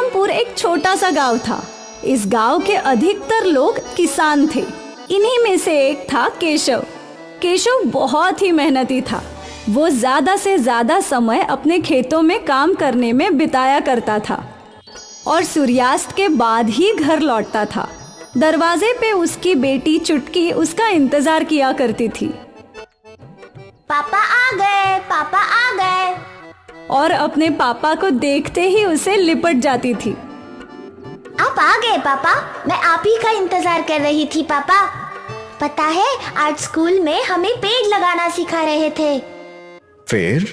रामपुर एक छोटा सा गांव था। इस गांव के अधिकतर लोग किसान थे। इन्हीं में से एक था केशव। केशव बहुत ही मेहनती था। वो ज्यादा से ज्यादा समय अपने खेतों में काम करने में बिताया करता था और सूर्यास्त के बाद ही घर लौटता था। दरवाजे पे उसकी बेटी चुटकी उसका इंतजार किया करती थी। पापा आ गए, पापा आ गए। और अपने पापा को देखते ही उसे लिपट जाती थी। आप आ गए पापा, मैं आप ही का इंतजार कर रही थी पापा। पता है आज स्कूल में हमें पेड़ लगाना सिखा रहे थे। फिर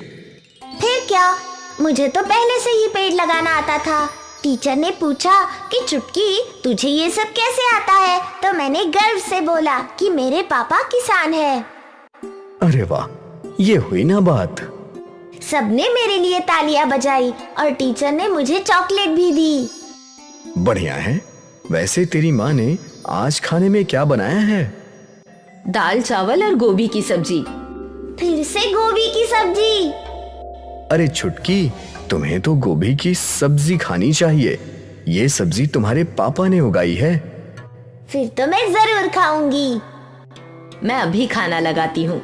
क्या, मुझे तो पहले से ही पेड़ लगाना आता था। टीचर ने पूछा कि चुटकी तुझे ये सब कैसे आता है, तो मैंने गर्व से बोला कि मेरे पापा किसान हैं। अरे वाह, ये हुई ना बात। सबने मेरे लिए तालियां बजाई और टीचर ने मुझे चॉकलेट भी दी। बढ़िया है। वैसे तेरी माँ ने आज खाने में क्या बनाया है? दाल चावल और गोभी की सब्जी। फिर से गोभी की सब्जी? अरे छुटकी, तुम्हें तो गोभी की सब्जी खानी चाहिए। ये सब्जी तुम्हारे पापा ने उगाई है। फिर तो मैं जरूर खाऊंगी। मैं अभी खाना लगाती हूँ।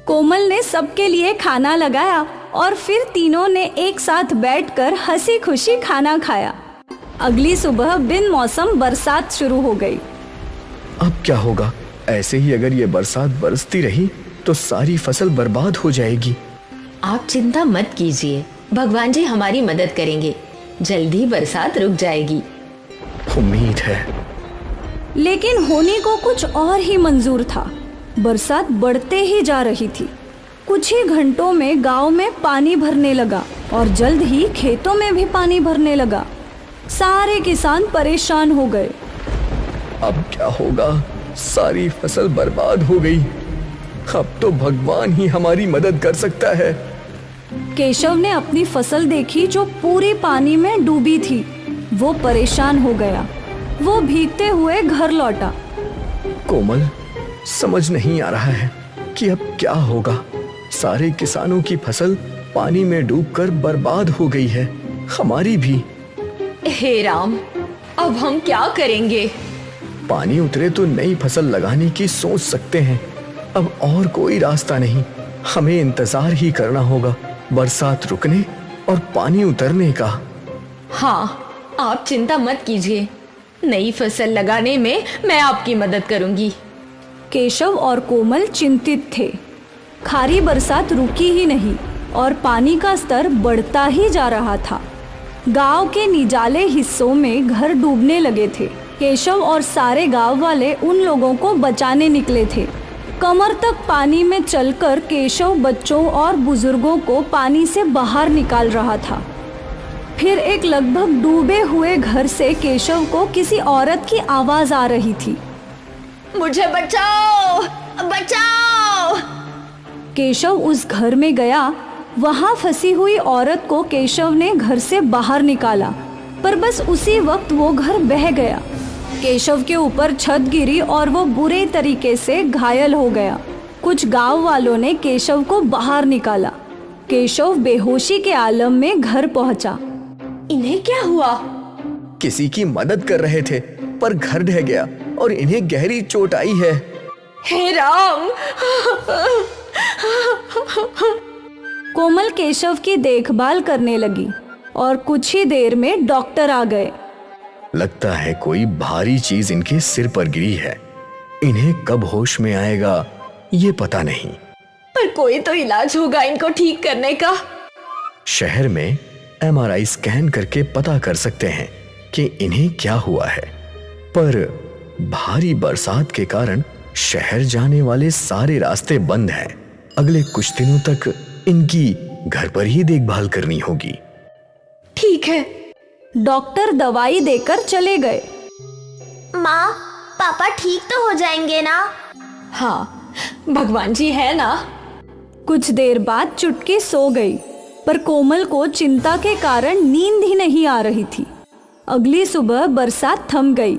कोमल ने सबके लिए खाना लगाया और फिर तीनों ने एक साथ बैठकर हंसी खुशी खाना खाया। अगली सुबह बिन मौसम बरसात शुरू हो गई। अब क्या होगा? ऐसे ही अगर ये बरसात बरसती रही तो सारी फसल बर्बाद हो जाएगी। आप चिंता मत कीजिए, भगवान जी हमारी मदद करेंगे। जल्दी बरसात रुक जाएगी। उम्मीद है। लेकिन होने को कुछ और ही मंजूर था। बरसात बढ़ते ही जा रही थी। कुछ ही घंटों में गांव में पानी भरने लगा और जल्द ही खेतों में भी पानी भरने लगा। सारे किसान परेशान हो गए। अब क्या होगा? सारी फसल बर्बाद हो गई। अब तो भगवान ही हमारी मदद कर सकता है। केशव ने अपनी फसल देखी जो पूरी पानी में डूबी थी। वो परेशान हो गया। वो भीगते हुए घर लौटा। कोमल, समझ नहीं आ रहा है कि अब क्या होगा। सारे किसानों की फसल पानी में डूबकर बर्बाद हो गई है, हमारी भी। हे राम, अब हम क्या करेंगे? पानी उतरे तो नई फसल लगाने की सोच सकते हैं। अब और कोई रास्ता नहीं। हमें इंतजार ही करना होगा बरसात रुकने और पानी उतरने का। हाँ, आप चिंता मत कीजिए। नई फसल लगाने में मैं आपकी मदद करूंगी। केशव और कोमल चिंतित थे। खारी बरसात रुकी ही नहीं और पानी का स्तर बढ़ता ही जा रहा था। गांव के निजाले हिस्सों में घर डूबने लगे थे। केशव और सारे गांव वाले उन लोगों को बचाने निकले थे। कमर तक पानी में चलकर केशव बच्चों और बुजुर्गों को पानी से बाहर निकाल रहा था। फिर एक लगभग डूबे हुए घर से केशव को किसी औरत की आवाज आ रही थी। मुझे बचाओ, बचाओ। केशव उस घर में गया। वहां फंसी हुई औरत को केशव ने घर से बाहर निकाला, पर बस उसी वक्त वो घर बह गया। केशव के ऊपर छत गिरी और वो बुरे तरीके से घायल हो गया। कुछ गांव वालों ने केशव को बाहर निकाला। केशव बेहोशी के आलम में घर पहुंचा। इन्हें क्या हुआ? किसी की मदद कर रहे थे पर घर ढह गया और इन्हें गहरी चोट आई है। हे राम! कोमल केशव की देखभाल करने लगी और कुछ ही देर में डॉक्टर आ गए। लगता है कोई भारी चीज इनके सिर पर गिरी है। इन्हें कब होश में आएगा ये पता नहीं। पर कोई तो इलाज होगा इनको ठीक करने का। शहर में MRI स्कैन करके पता कर सकते हैं कि इन्हें क्या हुआ है। पर भारी बरसात के कारण शहर जाने वाले सारे रास्ते बंद हैं। अगले कुछ दिनों तक इनकी घर पर ही देखभाल करनी होगी। ठीक है। डॉक्टर दवाई देकर चले गए। माँ, पापा ठीक तो हो जाएंगे ना? हाँ, भगवान जी है ना। कुछ देर बाद चुटकी सो गई, पर कोमल को चिंता के कारण नींद ही नहीं आ रही थी। अगली सुबह बरसात थम गई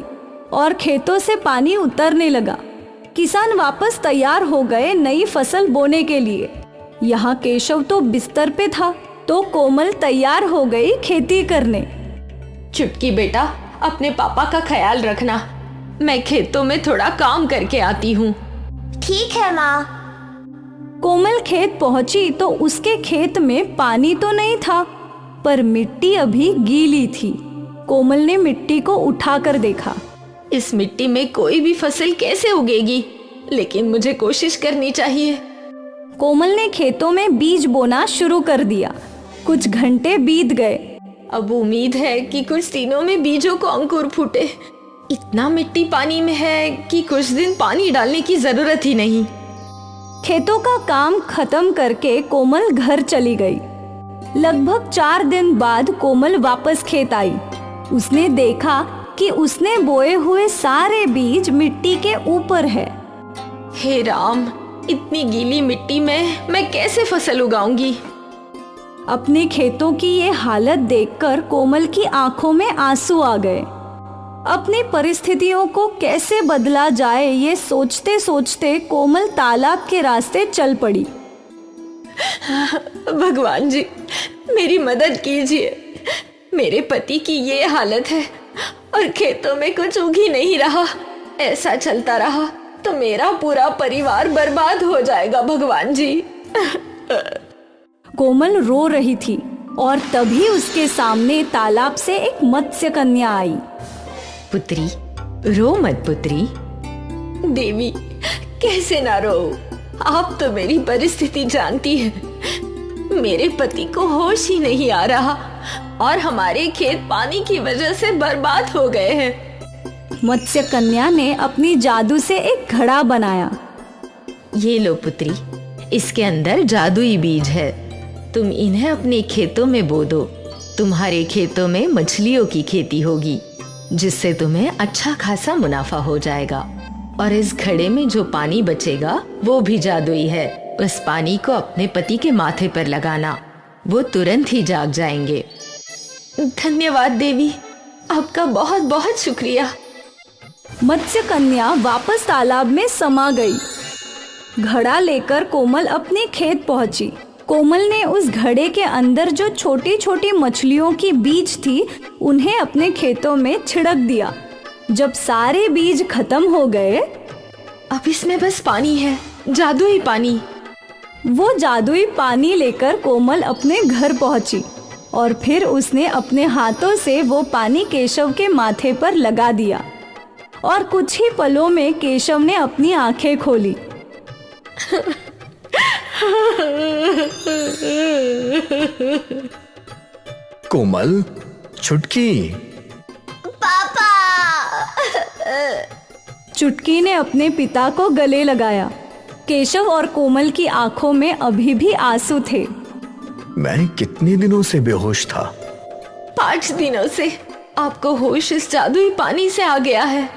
और खेतों से पानी उतरने लगा। किसान वापस तैयार हो गए नई फसल बोने के लिए। यहाँ केशव तो बिस्तर पे था तो कोमल तैयार हो गई खेती करने। चुटकी बेटा, अपने पापा का ख्याल रखना। मैं खेतों में थोड़ा काम करके आती हूँ। ठीक है माँ। कोमल खेत पहुंची तो उसके खेत में पानी तो नहीं था, पर मिट्टी अभी गीली थी। कोमल ने मिट्टी को उठाकर देखा। इस मिट्टी में कोई भी फसल कैसे उगेगी, लेकिन मुझे कोशिश करनी चाहिए। कोमल ने खेतों में बीज बोना शुरू कर दिया। कुछ घंटे बीत गए। अब उम्मीद है कि कुछ दिनों में बीजों को अंकुर फूटे। इतना मिट्टी पानी में है कि कुछ दिन पानी डालने की जरूरत ही नहीं। खेतों का काम खत्म करके कोमल घर चली गई। लगभग 4 दिन बाद कोमल वापस खेत आई। उसने देखा कि उसने बोए हुए सारे बीज मिट्टी के ऊपर है। हे राम, इतनी गीली मिट्टी में मैं कैसे फसल उगाऊंगी। अपने खेतों की ये हालत देखकर कोमल की आंखों में आंसू आ गए। अपनी परिस्थितियों को कैसे बदला जाए ये सोचते सोचते कोमल तालाब के रास्ते चल पड़ी। भगवान जी, मेरी मदद कीजिए। मेरे पति की ये हालत है और खेतों में कुछ उग ही नहीं रहा। ऐसा चलता रहा तो मेरा पूरा परिवार बर्बाद हो जाएगा भगवान जी। कोमल रो रही थी और तभी उसके सामने तालाब से एक मत्स्य कन्या आई। पुत्री, रो मत पुत्री। देवी, कैसे ना रो, आप तो मेरी परिस्थिति जानती है। मेरे पति को होश ही नहीं आ रहा और हमारे खेत पानी की वजह से बर्बाद हो गए हैं। मत्स्य कन्या ने अपनी जादू से एक घड़ा बनाया। ये लो पुत्री, इसके अंदर जादुई बीज है। तुम इन्हें अपने खेतों में बो दो। तुम्हारे खेतों में मछलियों की खेती होगी, जिससे तुम्हें अच्छा खासा मुनाफा हो जाएगा। और इस घड़े में जो पानी बचेगा वो भी जादुई है। उस पानी को अपने पति के माथे पर लगाना, वो तुरंत ही जाग जाएंगे। धन्यवाद देवी, आपका बहुत बहुत शुक्रिया। मत्स्य कन्या वापस तालाब में समा गई। घड़ा लेकर कोमल अपने खेत पहुंची। कोमल ने उस घड़े के अंदर जो छोटी छोटी मछलियों की बीज थी उन्हें अपने खेतों में छिड़क दिया। जब सारे बीज खत्म हो गए, अब इसमें बस पानी है, जादुई पानी। वो जादुई पानी लेकर कोमल अपने घर पहुंची और फिर उसने अपने हाथों से वो पानी केशव के माथे पर लगा दिया और कुछ ही पलों में केशव ने अपनी आंखें खोली। कोमल, छुटकी। पापा। चुटकी ने अपने पिता को गले लगाया। केशव और कोमल की आंखों में अभी भी आंसू थे। मैं कितने दिनों से बेहोश था? 5 दिनों से। आपको होश इस जादुई पानी से आ गया है।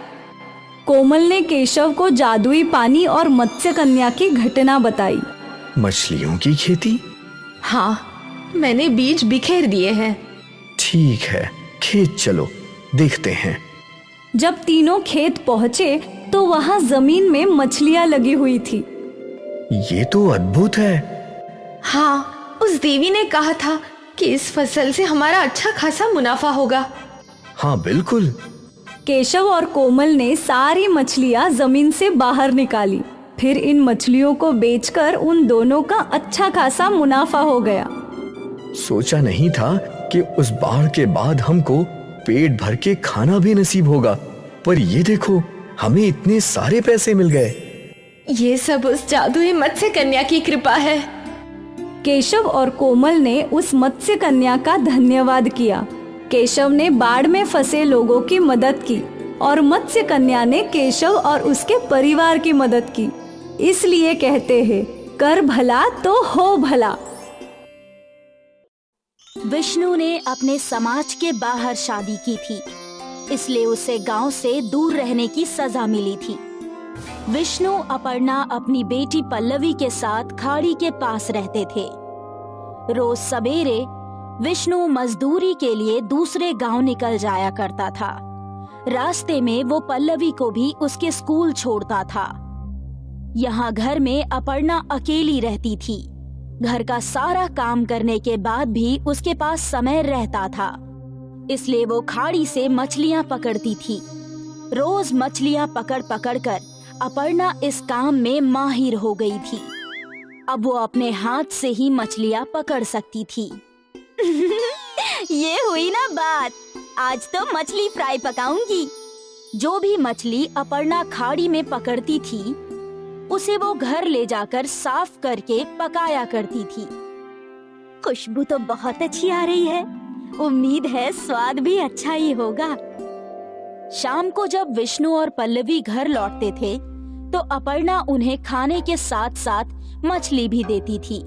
कोमल ने केशव को जादुई पानी और मत्स्य कन्या की घटना बताई। मछलियों की खेती? हाँ, मैंने बीज बिखेर दिए हैं। ठीक है, खेत चलो, देखते हैं। जब तीनों खेत पहुंचे तो वहां जमीन में मछलियां लगी हुई थी। ये तो अद्भुत है। हाँ, उस देवी ने कहा था कि इस फसल से हमारा अच्छा खासा मुनाफा होगा। हाँ बिल्कुल। केशव और कोमल ने सारी मछलियां जमीन से बाहर निकाली। फिर इन मछलियों को बेचकर उन दोनों का अच्छा खासा मुनाफा हो गया। सोचा नहीं था कि उस बाढ़ के बाद हमको पेट भर के खाना भी नसीब होगा, पर ये देखो, हमें इतने सारे पैसे मिल गए। ये सब उस जादुई मत्स्य कन्या की कृपा है। केशव और कोमल ने उस मत्स्य कन्या का धन्यवाद किया। केशव ने बाढ़ में फंसे लोगों की मदद की और मत्स्य कन्या ने केशव और उसके परिवार की मदद की। इसलिए कहते हैं, कर भला तो हो भला। विष्णु ने अपने समाज के बाहर शादी की थी, इसलिए उसे गांव से दूर रहने की सजा मिली थी। विष्णु अपर्णा अपनी बेटी पल्लवी के साथ खाड़ी के पास रहते थे। रोज सवेरे विष्णु मजदूरी के लिए दूसरे गांव निकल जाया करता था। रास्ते में वो पल्लवी को भी उसके स्कूल छोड़ता था। यहाँ घर में अपर्णा अकेली रहती थी। घर का सारा काम करने के बाद भी उसके पास समय रहता था, इसलिए वो खाड़ी से मछलियाँ पकड़ती थी। रोज मछलियाँ पकड़ पकड़ कर अपर्णा इस काम में माहिर हो गई थी। अब वो अपने हाथ से ही मछलियाँ पकड़ सकती थी। ये हुई ना बात, आज तो मछली फ्राई पकाऊंगी। जो भी मछली अपर्णा खाड़ी में पकड़ती थी उसे वो घर ले जाकर साफ करके पकाया करती थी। खुशबू तो बहुत अच्छी आ रही है, उम्मीद है स्वाद भी अच्छा ही होगा। शाम को जब विष्णु और पल्लवी घर लौटते थे तो अपर्णा उन्हें खाने के साथ साथ मछली भी देती थी।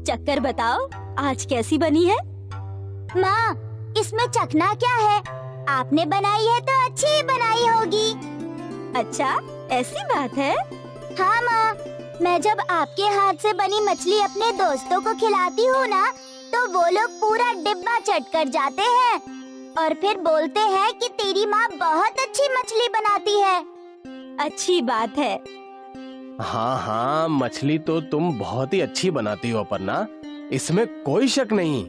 चक्कर बताओ, आज कैसी बनी है? माँ, इसमें चखना क्या है? आपने बनाई है तो अच्छी ही बनाई होगी। अच्छा, ऐसी बात है? हाँ माँ, मैं जब आपके हाथ से बनी मछली अपने दोस्तों को खिलाती हूँ ना, तो वो लोग पूरा डिब्बा चट कर जाते हैं और फिर बोलते हैं कि तेरी माँ बहुत अच्छी मछली बनाती है। अच्छी बात है। हाँ हाँ, मछली तो तुम बहुत ही अच्छी बनाती हो अपर्णा, इसमें कोई शक नहीं।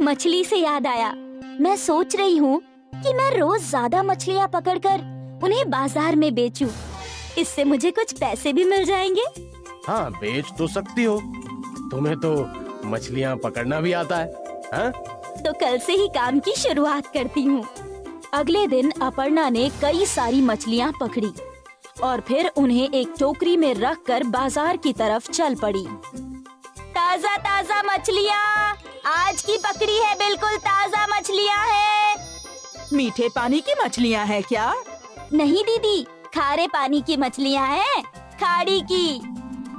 मछली से याद आया, मैं सोच रही हूँ कि मैं रोज ज्यादा मछलियाँ पकड़कर उन्हें बाजार में बेचूं। इससे मुझे कुछ पैसे भी मिल जाएंगे। हाँ, बेच तो सकती हो, तुम्हें तो मछलियाँ पकड़ना भी आता है। हाँ? तो कल से ही काम की शुरुआत करती हूँ। अगले दिन अपर्णा ने कई सारी मछलियाँ पकड़ी और फिर उन्हें एक टोकरी में रखकर बाजार की तरफ चल पड़ी। ताजा ताजा मछलियाँ, आज की पकड़ी है, बिल्कुल ताजा मछलियाँ हैं। मीठे पानी की मछलियाँ हैं क्या? नहीं दीदी, खारे पानी की मछलियाँ हैं, खाड़ी की।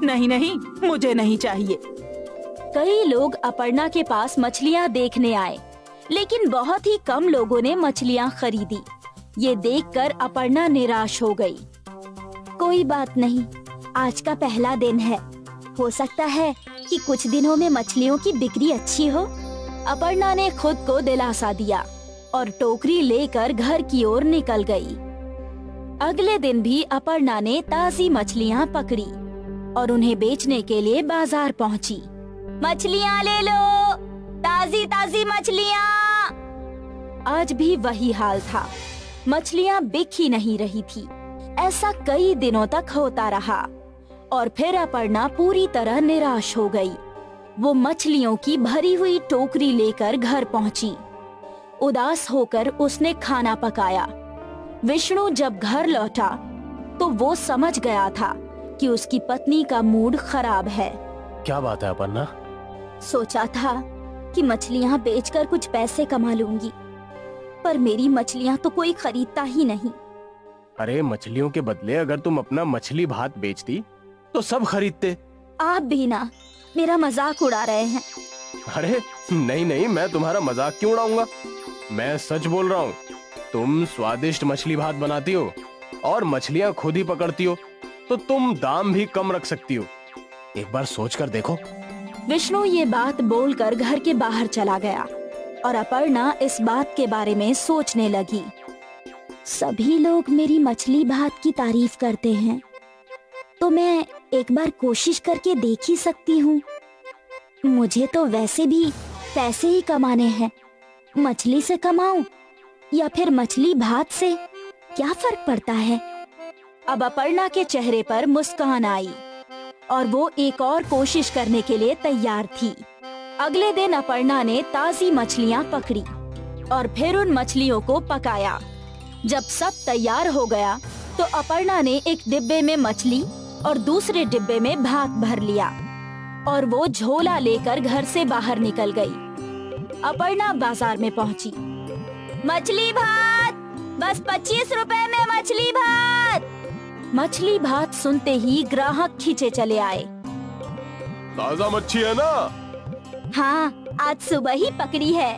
नहीं नहीं, मुझे नहीं चाहिए। कई लोग अपर्णा के पास मछलियाँ देखने आए, लेकिन बहुत ही कम लोगों ने मछलियाँ खरीदी। ये देखकर अपर्णा निराश हो गई। कोई बात नहीं, आज का पहला दिन है, हो सकता है कि कुछ दिनों में मछलियों की बिक्री अच्छी हो। अपर्णा ने खुद को दिलासा दिया और टोकरी लेकर घर की ओर निकल गई। अगले दिन भी अपर्णा ने ताजी मछलियाँ पकड़ी और उन्हें बेचने के लिए बाजार पहुँची। मछलियाँ ले लो, ताजी ताजी मछलियाँ। आज भी वही हाल था, मछलियाँ बिक ही नहीं रही थी। ऐसा कई दिनों तक होता रहा और फिर अपर्णा पूरी तरह निराश हो गई। वो मछलियों की भरी हुई टोकरी लेकर घर पहुंची। उदास होकर उसने खाना पकाया। विष्णु जब घर लौटा तो वो समझ गया था कि उसकी पत्नी का मूड खराब है। क्या बात है अपर्णा? सोचा था कि मछलियाँ बेचकर कुछ पैसे कमा लूंगी, पर मेरी मछलियाँ तो कोई खरीदता ही नहीं। अरे, मछलियों के बदले अगर तुम अपना मछली भात बेचती तो सब खरीदते। आप भी ना मेरा मजाक उड़ा रहे हैं। अरे नहीं नहीं, मैं तुम्हारा मजाक क्यों उड़ाऊंगा, मैं सच बोल रहा हूँ। तुम स्वादिष्ट मछली भात बनाती हो और मछलियाँ खुद ही पकड़ती हो, तो तुम दाम भी कम रख सकती हो। एक बार सोच कर देखो। विष्णु ये बात बोलकर घर के बाहर चला गया और अपर्णा इस बात के बारे में सोचने लगी। सभी लोग मेरी मछली भात की तारीफ करते हैं, तो मैं एक बार कोशिश करके देख ही सकती हूँ। मुझे तो वैसे भी पैसे ही कमाने हैं, मछली से कमाऊं या फिर मछली भात से, क्या फर्क पड़ता है। अब अपर्णा के चेहरे पर मुस्कान आई और वो एक और कोशिश करने के लिए तैयार थी। अगले दिन अपर्णा ने ताजी मछलियाँ पकड़ी और फिर उन मछलियों को पकाया। जब सब तैयार हो गया तो अपर्णा ने एक डिब्बे में मछली और दूसरे डिब्बे में भात भर लिया और वो झोला लेकर घर से बाहर निकल गई। अपर्णा बाजार में पहुंची। मछली भात, बस 25 रुपए में मछली भात। मछली भात सुनते ही ग्राहक खींचे चले आए। ताजा मच्छी है ना? हाँ, आज सुबह ही पकड़ी है।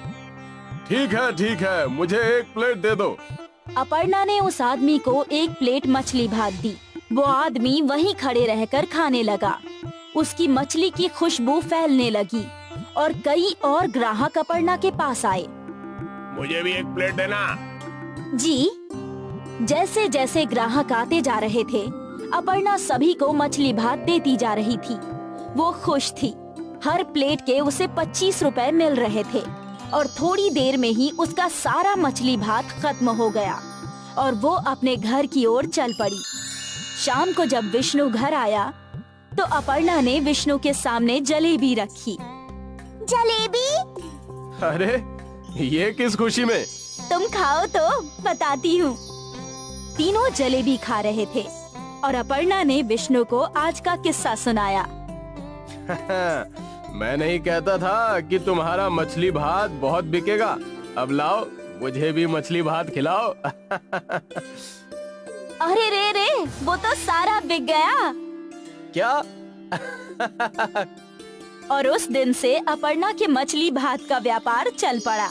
ठीक है, मुझे एक प्लेट दे दो। अपर्णा ने उस आदमी को एक प्लेट मछली भात दी। वो आदमी वहीं खड़े रहकर खाने लगा। उसकी मछली की खुशबू फैलने लगी और कई और ग्राहक अपर्णा के पास आए। मुझे भी एक प्लेट देना। जी। जैसे जैसे ग्राहक आते जा रहे थे, अपर्णा सभी को मछली भात देती जा रही थी। वो खुश थी। हर प्लेट के उसे 25 रुपए मिल रहे थे। और थोड़ी देर में ही उसका सारा मछली भात खत्म हो गया और वो अपने घर की ओर चल पड़ी। शाम को जब विष्णु घर आया तो अपर्णा ने विष्णु के सामने जलेबी रखी। जलेबी? अरे ये किस खुशी में? तुम खाओ तो बताती हूँ। तीनों जलेबी खा रहे थे और अपर्णा ने विष्णु को आज का किस्सा सुनाया। मैं नहीं कहता था कि तुम्हारा मछली भात बहुत बिकेगा। अब लाओ, मुझे भी मछली भात खिलाओ। अरे रे, वो तो सारा बिक गया। क्या? और उस दिन से अपर्णा के मछली भात का व्यापार चल पड़ा।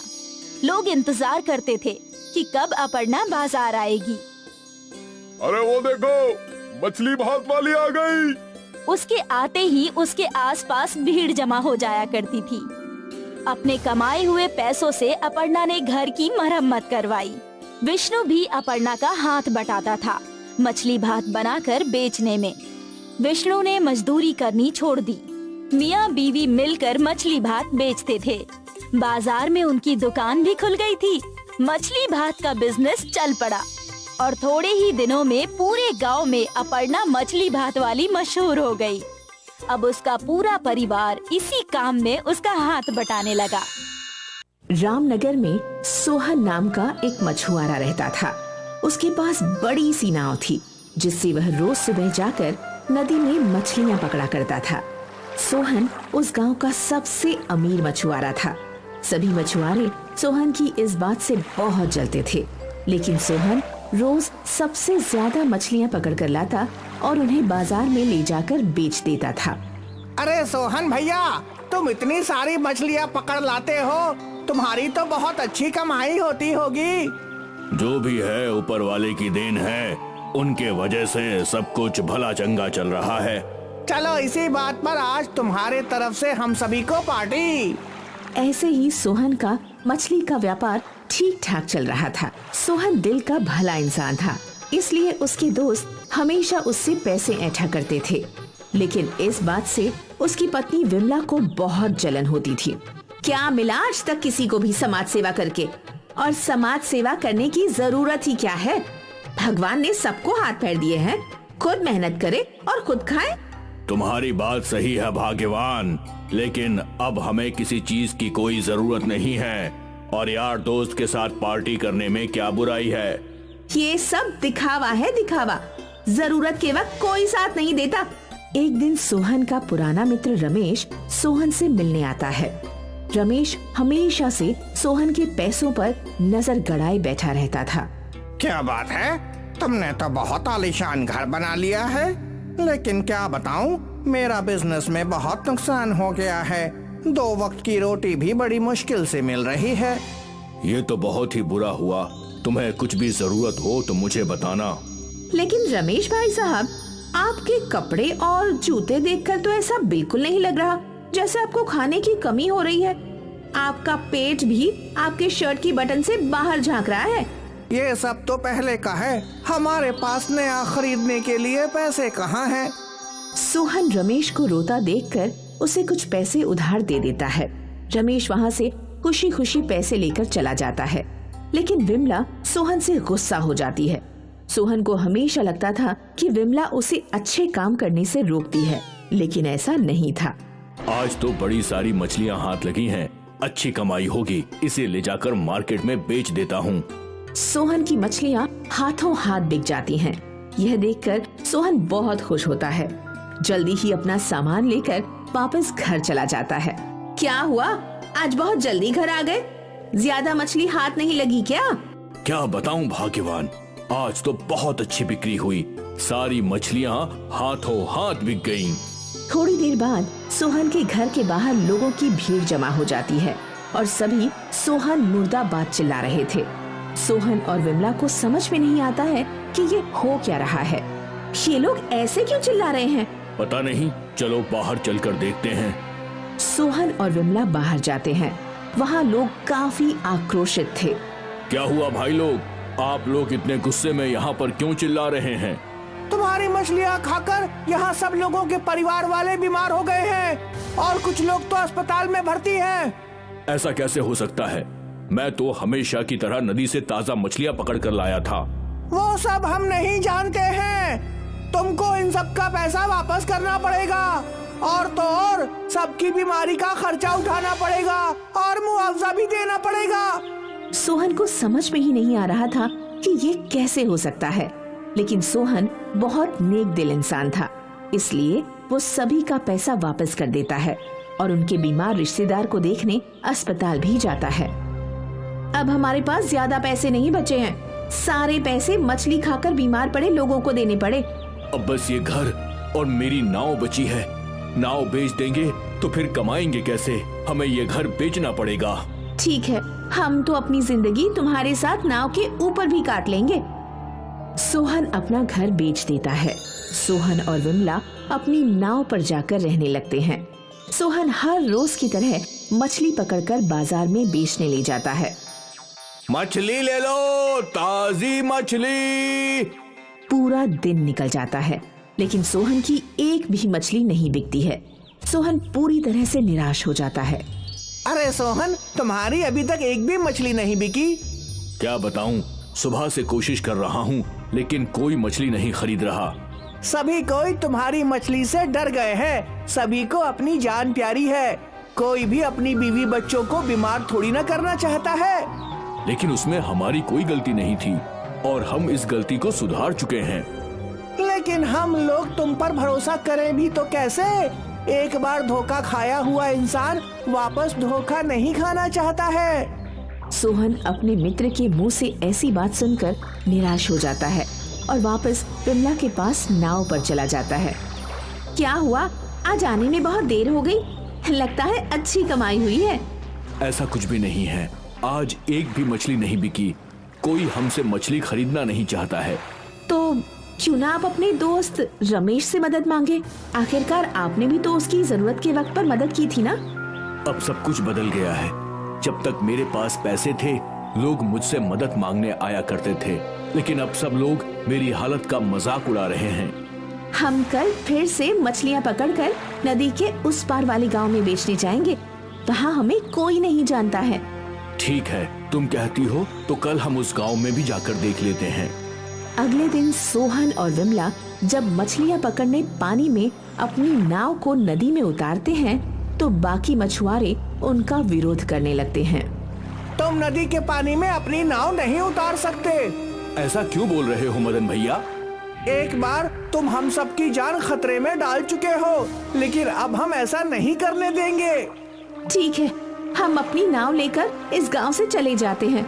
लोग इंतजार करते थे कि कब अपर्णा बाजार आएगी। अरे वो देखो, मछली भात वाली आ गई। उसके आते ही उसके आसपास भीड़ जमा हो जाया करती थी। अपने कमाए हुए पैसों से अपर्णा ने घर की मरम्मत करवाई। विष्णु भी अपर्णा का हाथ बटाता था मछली भात बनाकर बेचने में। विष्णु ने मजदूरी करनी छोड़ दी। मियाँ बीवी मिलकर मछली भात बेचते थे। बाजार में उनकी दुकान भी खुल गई थी। मछली भात का बिजनेस चल पड़ा और थोड़े ही दिनों में पूरे गांव में अपर्णा मछली भात वाली मशहूर हो गई। अब उसका पूरा परिवार इसी काम में उसका हाथ बटाने लगा। रामनगर में सोहन नाम का एक मछुआरा रहता था। उसके पास बड़ी सी नाव थी जिससे वह रोज सुबह जाकर नदी में मछलियां पकड़ा करता था। सोहन उस गांव का सबसे अमीर मछुआरा था। सभी मछुआरे सोहन की इस बात से बहुत जलते थे, लेकिन सोहन रोज सबसे ज्यादा मछलियां पकड़ कर लाता और उन्हें बाजार में ले जाकर बेच देता था। अरे सोहन भैया, तुम इतनी सारी मछलियाँ पकड़ लाते हो, तुम्हारी तो बहुत अच्छी कमाई होती होगी। जो भी है ऊपर वाले की देन है, उनके वजह से सब कुछ भला चंगा चल रहा है। चलो इसी बात पर आज तुम्हारे तरफ से हम सभी को पार्टी। ऐसे ही सोहन का मछली का व्यापार ठीक ठाक चल रहा था। सोहन दिल का भला इंसान था, इसलिए उसके दोस्त हमेशा उससे पैसे ऐंठा करते थे। लेकिन इस बात से उसकी पत्नी विमला को बहुत जलन होती थी। क्या मिला आज तक किसी को भी समाज सेवा करके? और समाज सेवा करने की जरूरत ही क्या है? भगवान ने सबको हाथ पैर दिए हैं, खुद मेहनत करे और खुद खाए। तुम्हारी बात सही है भाग्यवान, लेकिन अब हमें किसी चीज की कोई जरूरत नहीं है और यार दोस्त के साथ पार्टी करने में क्या बुराई है? ये सब दिखावा है, दिखावा। जरूरत के वक्त कोई साथ नहीं देता। एक दिन सोहन का पुराना मित्र रमेश सोहन से मिलने आता है। रमेश हमेशा से सोहन के पैसों पर नजर गड़ाए बैठा रहता था। क्या बात है, तुमने तो बहुत आलीशान घर बना लिया है, लेकिन क्या बताऊं, मेरा बिजनेस में बहुत नुकसान हो गया है। 2 वक्त की रोटी भी बड़ी मुश्किल से मिल रही है। ये तो बहुत ही बुरा हुआ। तुम्हें कुछ भी जरूरत हो तो मुझे बताना। लेकिन रमेश भाई साहब, आपके कपड़े और जूते देखकर तो ऐसा बिल्कुल नहीं लग रहा जैसे आपको खाने की कमी हो रही है। आपका पेट भी आपके शर्ट की बटन से बाहर झांक रहा है। ये सब तो पहले का है, हमारे पास नया खरीदने के लिए पैसे कहाँ हैं? सोहन रमेश को रोता देखकर उसे कुछ पैसे उधार दे देता है। रमेश वहाँ से खुशी खुशी पैसे लेकर चला जाता है, लेकिन विमला सोहन से गुस्सा हो जाती है। सोहन को हमेशा लगता था कि विमला उसे अच्छे काम करने से रोकती है, लेकिन ऐसा नहीं था। आज तो बड़ी सारी मछलियाँ हाथ लगी हैं, अच्छी कमाई होगी, इसे ले जाकर मार्केट में बेच देता हूँ। सोहन की मछलियाँ हाथों हाथ बिक जाती हैं। यह देखकर सोहन बहुत खुश होता है। जल्दी ही अपना सामान लेकर वापस घर चला जाता है। क्या हुआ, आज बहुत जल्दी घर आ गए? ज्यादा मछली हाथ नहीं लगी क्या? क्या बताऊं भाग्यवान, आज तो बहुत अच्छी बिक्री हुई। सारी मछलियाँ हाथों हाथ बिक गईं। थोड़ी देर बाद सोहन के घर के बाहर लोगों की भीड़ जमा हो जाती है और सभी सोहन मुर्दाबाद चिल्ला रहे थे। सोहन और विमला को समझ में नहीं आता है कि ये हो क्या रहा है। ये लोग ऐसे क्यों चिल्ला रहे हैं? पता नहीं, चलो बाहर चलकर देखते हैं। सोहन और विमला बाहर जाते हैं। वहाँ लोग काफी आक्रोशित थे। क्या हुआ भाई लोग, आप लोग इतने गुस्से में यहाँ पर क्यों चिल्ला रहे हैं? तुम्हारी मछलियाँ खाकर यहाँ सब लोगों के परिवार वाले बीमार हो गए हैं और कुछ लोग तो अस्पताल में भर्ती हैं। ऐसा कैसे हो सकता है? मैं तो हमेशा की तरह नदी से ताजा मछलियाँ पकड़ कर लाया था। वो सब हम नहीं जानते हैं। तुमको इन सब का पैसा वापस करना पड़ेगा, और तो और सबकी बीमारी का खर्चा उठाना पड़ेगा और मुआवजा भी देना पड़ेगा। सोहन को समझ में ही नहीं आ रहा था कि ये कैसे हो सकता है, लेकिन सोहन बहुत नेक दिल इंसान था, इसलिए वो सभी का पैसा वापस कर देता है और उनके बीमार रिश्तेदार को देखने अस्पताल भी जाता है। अब हमारे पास ज्यादा पैसे नहीं बचे हैं, सारे पैसे मछली खाकर बीमार पड़े लोगों को देने पड़े। अब बस ये घर और मेरी नाव बची है। नाव बेच देंगे तो फिर कमाएंगे कैसे? हमें ये घर बेचना पड़ेगा। ठीक है, हम तो अपनी जिंदगी तुम्हारे साथ नाव के ऊपर भी काट लेंगे। सोहन अपना घर बेच देता है। सोहन और विमला अपनी नाव पर जाकर रहने लगते हैं। सोहन हर रोज की तरह मछली पकड़कर बाजार में बेचने ले जाता है। मछली ले लो, ताजी मछली। पूरा दिन निकल जाता है, लेकिन सोहन की एक भी मछली नहीं बिकती है। सोहन पूरी तरह से निराश हो जाता है। अरे सोहन, तुम्हारी अभी तक एक भी मछली नहीं बिकी। क्या बताऊं, सुबह से कोशिश कर रहा हूं, लेकिन कोई मछली नहीं खरीद रहा। सभी कोई तुम्हारी मछली से डर गए हैं। सभी को अपनी जान प्यारी है। कोई भी अपनी बीवी बच्चों को बीमार थोड़ी ना करना चाहता है। लेकिन उसमें हमारी कोई गलती नहीं थी और हम इस गलती को सुधार चुके हैं। लेकिन हम लोग तुम पर भरोसा करें भी तो कैसे? एक बार धोखा खाया हुआ इंसान वापस धोखा नहीं खाना चाहता है। सोहन अपने मित्र के मुंह से ऐसी बात सुनकर निराश हो जाता है और वापस विमला के पास नाव पर चला जाता है। क्या हुआ, आज आने में बहुत देर हो गई? लगता है अच्छी कमाई हुई है। ऐसा कुछ भी नहीं है, आज एक भी मछली नहीं बिकी। कोई हमसे मछली खरीदना नहीं चाहता है। तो क्यों ना आप अपने दोस्त रमेश से मदद मांगे? आखिरकार आपने भी तो उसकी जरूरत के वक्त पर मदद की थी ना। अब सब कुछ बदल गया है। जब तक मेरे पास पैसे थे, लोग मुझसे मदद मांगने आया करते थे, लेकिन अब सब लोग मेरी हालत का मजाक उड़ा रहे हैं। हम कल फिर से मछलियाँ पकड़कर नदी के उस पार वाले गांव में बेचने जाएंगे। वहाँ हमें कोई नहीं जानता है। ठीक है, तुम कहती हो तो कल हम उस गांव में भी जाकर देख लेते हैं। अगले दिन सोहन और विमला जब मछलियाँ पकड़ने पानी में अपनी नाव को नदी में उतारते हैं, तो बाकी मछुआरे उनका विरोध करने लगते हैं। तुम नदी के पानी में अपनी नाव नहीं उतार सकते। ऐसा क्यों बोल रहे हो मदन भैया? एक बार तुम हम सबकी जान खतरे में डाल चुके हो, लेकिन अब हम ऐसा नहीं करने देंगे। ठीक है, हम अपनी नाव लेकर इस गांव से चले जाते हैं।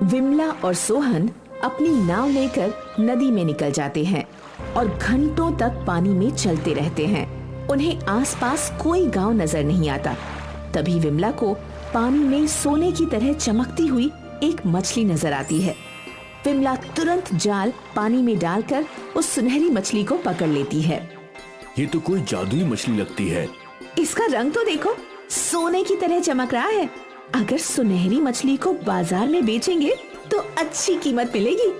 विमला और सोहन अपनी नाव लेकर नदी में निकल जाते हैं और घंटों तक पानी में चलते रहते हैं। उन्हें आसपास कोई गांव नजर नहीं आता। तभी विमला को पानी में सोने की तरह चमकती हुई एक मछली नजर आती है। विमला तुरंत जाल पानी में डालकर उस सुनहरी मछली को पकड़ लेती है। ये तो कोई जादुई मछली लगती है। इसका रंग तो देखो, सोने की तरह चमक रहा है। अगर सुनहरी मछली को बाजार में बेचेंगे तो अच्छी कीमत मिलेगी।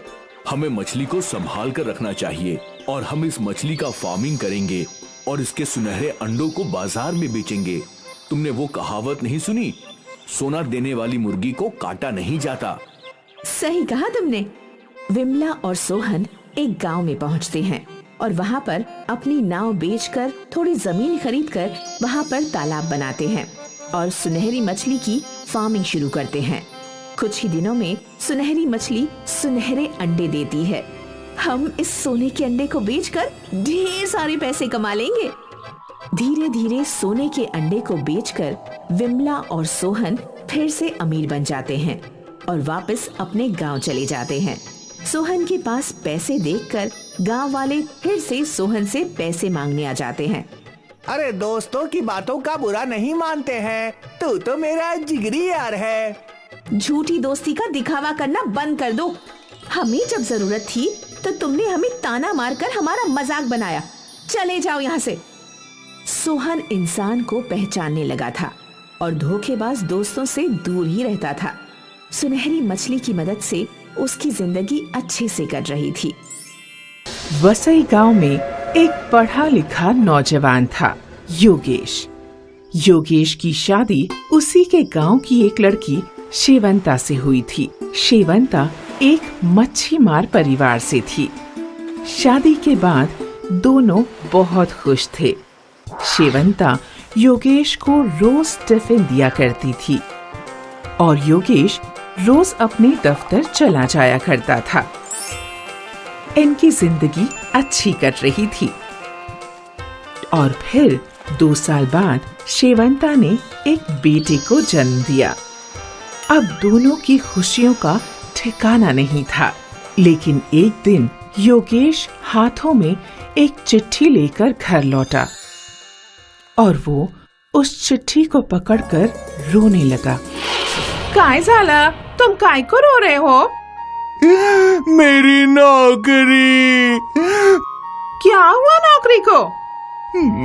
हमें मछली को संभाल कर रखना चाहिए और हम इस मछली का फार्मिंग करेंगे और इसके सुनहरे अंडों को बाजार में बेचेंगे। तुमने वो कहावत नहीं सुनी, सोना देने वाली मुर्गी को काटा नहीं जाता? सही कहा तुमने। विमला और सोहन एक गांव में पहुंचते हैं और वहां पर अपनी नाव बेचकर थोड़ी जमीन खरीदकर वहां पर तालाब बनाते हैं और सुनहरी मछली की फार्मिंग शुरू करते हैं। कुछ ही दिनों में सुनहरी मछली सुनहरे अंडे देती है। हम इस सोने के अंडे को बेचकर ढेर सारे पैसे कमा लेंगे। धीरे धीरे सोने के अंडे को बेचकर विमला और सोहन फिर से अमीर बन जाते हैं और वापस अपने गांव चले जाते हैं। सोहन के पास पैसे देखकर गांव वाले फिर से सोहन से पैसे मांगने आ जाते हैं। अरे दोस्तों की बातों का बुरा नहीं मानते हैं, तू तो मेरा जिगरी यार है। झूठी दोस्ती का दिखावा करना बंद कर दो। हमें जब जरूरत थी तो तुमने हमें ताना मारकर हमारा मजाक बनाया। चले जाओ यहाँ से। सोहन इंसान को पहचानने लगा था और धोखेबाज दोस्तों से दूर ही रहता था। सुनहरी मछली की मदद से उसकी जिंदगी अच्छे से कट रही थी। वसई गांव में एक पढ़ा लिखा नौजवान था, योगेश। योगेश की शादी उसी के गांव की एक लड़की शेवंता से हुई थी। शेवंता एक मच्छीमार परिवार से थी। शादी के बाद दोनों बहुत खुश थे। शेवंता योगेश को रोज टिफिन दिया करती थी और योगेश रोज अपने दफ्तर चला जाया करता था। इनकी जिंदगी अच्छी कट रही थी और फिर 2 साल बाद शेवंता ने एक बेटे को जन्म दिया। अब दोनों की खुशियों का ठिकाना नहीं था, लेकिन एक दिन योगेश हाथों में एक चिट्ठी लेकर घर लौटा और वो उस चिट्ठी को पकड़कर रोने लगा। काय झाला? तुम काय को रो रहे हो? मेरी नौकरी। क्या हुआ नौकरी को?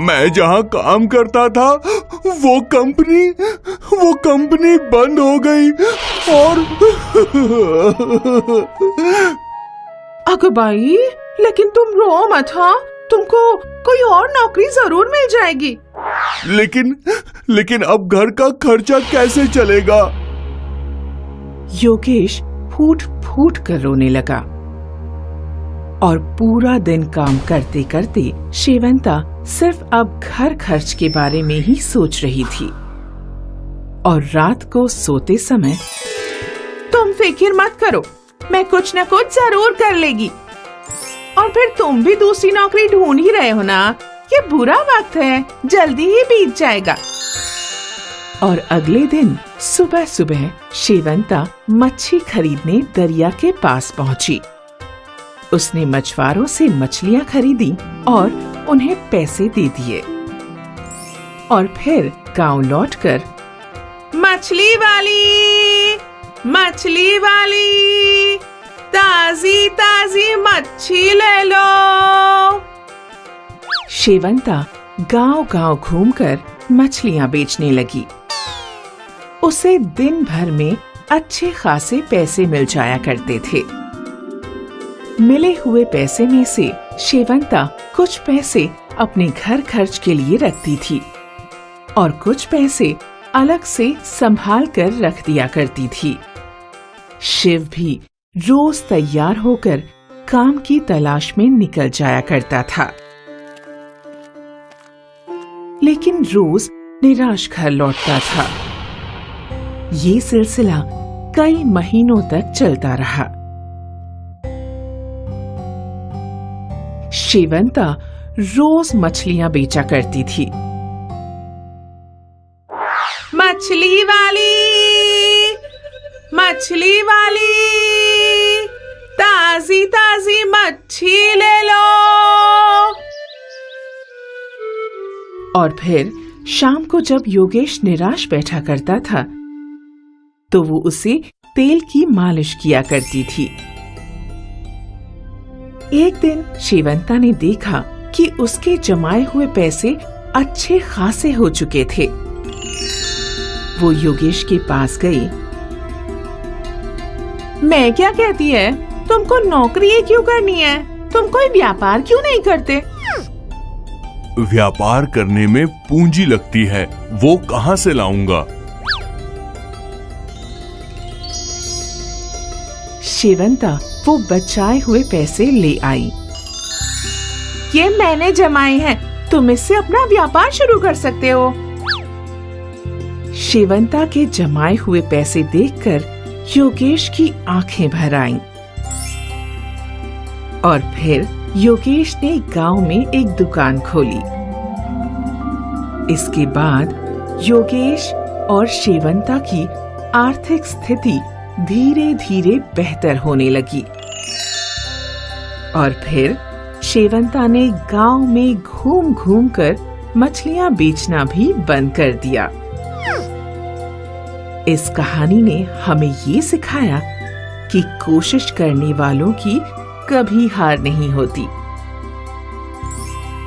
मैं जहाँ काम करता था वो कंपनी बंद हो गई और अगो भाई, लेकिन तुम रो मत। हाँ, तुमको कोई और नौकरी जरूर मिल जाएगी। लेकिन अब घर का खर्चा कैसे चलेगा? योगेश फूट फूट कर रोने लगा और पूरा दिन काम करते करते शेवंता सिर्फ अब घर खर्च के बारे में ही सोच रही थी। और रात को सोते समय, तुम फिक्र मत करो, मैं कुछ न कुछ जरूर कर लेगी। और फिर तुम भी दूसरी नौकरी ढूंढ ही रहे हो ना, ये बुरा वक्त है, जल्दी ही बीत जाएगा। और अगले दिन सुबह सुबह शेवंता मच्छी खरीदने दरिया के पास पहुंची। उसने मछुआरों से मछलियां खरीदी और उन्हें पैसे दे दिए और फिर गांव लौटकर, मछली वाली, ताजी ताजी मच्छी ले लो। शेवंता गांव-गांव घूमकर मछलियां बेचने लगी। उसे दिन भर में अच्छे खासे पैसे मिल जाया करते थे। मिले हुए पैसे में से शेवंता कुछ पैसे अपने घर खर्च के लिए रखती थी और कुछ पैसे अलग से संभाल कर रख दिया करती थी। शिव भी रोज तैयार होकर काम की तलाश में निकल जाया करता था, लेकिन रोज निराश घर लौटता था। ये सिलसिला कई महीनों तक चलता रहा। शेवंता रोज मछलियां बेचा करती थी। मछली वाली, ताजी ताजी मच्छी ले लो। और फिर शाम को जब योगेश निराश बैठा करता था तो वो उसे तेल की मालिश किया करती थी। एक दिन शेवंता ने देखा कि उसके जमाए हुए पैसे अच्छे खासे हो चुके थे। वो योगेश के पास गई। मैं क्या कहती है, तुमको नौकरी क्यों करनी है? तुम कोई व्यापार क्यों नहीं करते? व्यापार करने में पूंजी लगती है, वो कहाँ से लाऊंगा? शेवंता वो बचाए हुए पैसे ले आई। ये मैंने जमाए हैं, तुम इससे अपना व्यापार शुरू कर सकते हो। शेवंता के जमाए हुए पैसे देखकर योगेश की आंखें भर आईं। और फिर योगेश ने गांव में एक दुकान खोली। इसके बाद योगेश और शेवंता की आर्थिक स्थिति धीरे धीरे बेहतर होने लगी और फिर शेवंता ने गांव में घूम घूम कर मछलियां बेचना भी बंद कर दिया। इस कहानी ने हमें ये सिखाया कि कोशिश करने वालों की कभी हार नहीं होती।